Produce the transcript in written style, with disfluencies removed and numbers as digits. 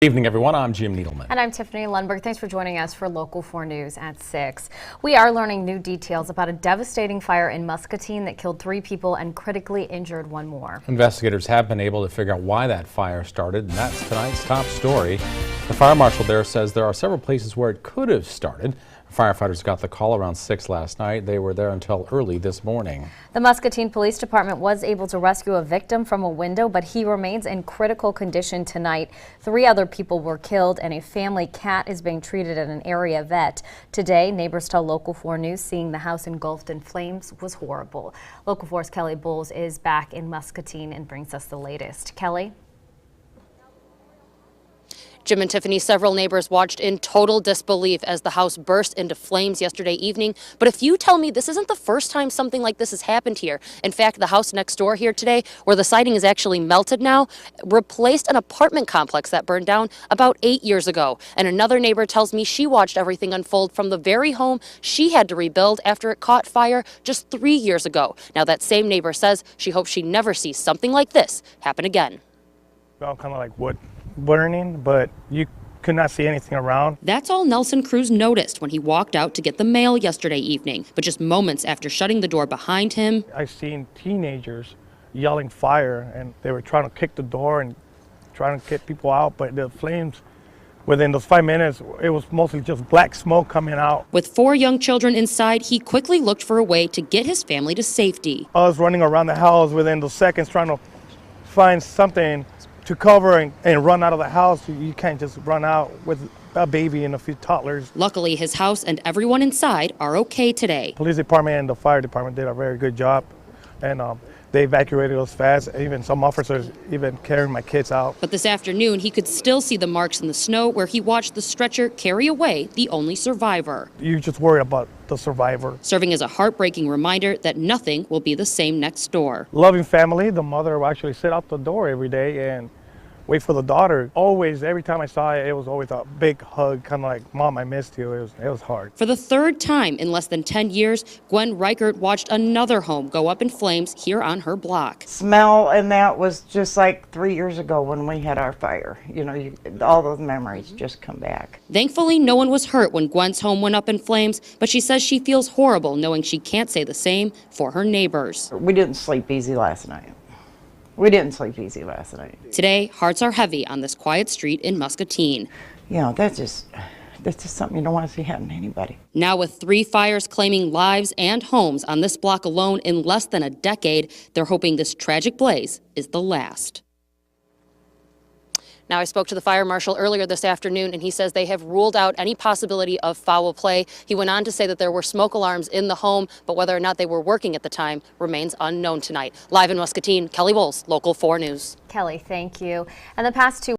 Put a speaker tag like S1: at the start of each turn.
S1: Good evening, everyone. I'm Jim Needleman.
S2: And I'm Tiffany Lundberg. Thanks for joining us for Local 4 News at 6. We are learning new details about a devastating fire in Muscatine that killed 3 people and critically injured 1 more. Investigators have been able to figure out why that fire started, and that's tonight's top story. The fire marshal there says there are several places where it could have started. Firefighters got the call around 6 last night. They were there until early this morning. The Muscatine Police Department was able to rescue a victim from a window, but he remains in critical condition tonight. 3 other people were killed, and a family cat is being treated at an area vet. Today, neighbors tell Local 4 News seeing the house engulfed in flames was horrible. Local 4's Kelly Bowles is back in Muscatine and brings us the latest. Kelly?
S3: Jim and Tiffany, several neighbors watched in total disbelief as the house burst into flames yesterday evening. But if you tell me this isn't the first time something like this has happened here. In fact, the house next door here today, where the siding is actually melted now, replaced an apartment complex that burned down about 8 years ago. And another neighbor tells me she watched everything unfold from the very home she had to rebuild after it caught fire just 3 years ago. Now that same neighbor says she hopes she never sees something like this happen again.
S4: Well, kind of like wood burning, but you could not see anything around.
S3: That's all Nelson CRUZ noticed when he walked out to get the mail yesterday evening. But just moments after shutting the door behind him,
S4: I seen teenagers yelling fire, and they were trying to kick the door and trying to get people out, but the flames, within those 5 minutes, it was mostly just black smoke coming out.
S3: With 4 young children inside, he quickly looked for a way to get his family to safety.
S4: I was running around the house within those seconds trying to find something to cover and run out of the house. You can't just run out with a baby and a few toddlers.
S3: Luckily, his house and everyone inside are okay today.
S4: Police department and the fire department did a very good job, and they evacuated us fast. Even some officers even carrying my kids out.
S3: But this afternoon, he could still see the marks in the snow where he watched the stretcher carry away the only survivor.
S4: You just worry about the survivor.
S3: Serving as a heartbreaking reminder that nothing will be the same next door.
S4: Loving family, the mother will actually sit out the door every day and wait for the daughter. Always, every time I saw it, it was always a big hug, kind of like, Mom, I missed you. It was hard.
S3: For the 3rd time in less than 10 years, GWEN REICHERT watched another home go up in flames here on her block.
S5: Smell, and that was just like 3 years ago when we had our fire. You know, all those memories just come back.
S3: Thankfully, no one was hurt when GWEN's home went up in flames, but she says she feels horrible knowing she can't say the same for her neighbors.
S5: We didn't sleep easy last night.
S3: Today, hearts are heavy on this quiet street in Muscatine.
S5: You know, that's just something you don't want to see happen to anybody.
S3: Now with 3 fires claiming lives and homes on this block alone in less than a decade, they're hoping this tragic blaze is the last. Now, I spoke to the fire marshal earlier this afternoon, and he says they have ruled out any possibility of foul play. He went on to say that there were smoke alarms in the home, but whether or not they were working at the time remains unknown tonight. Live in Muscatine, Kelly Bowles, Local 4 News.
S2: Kelly, thank you. And the past 2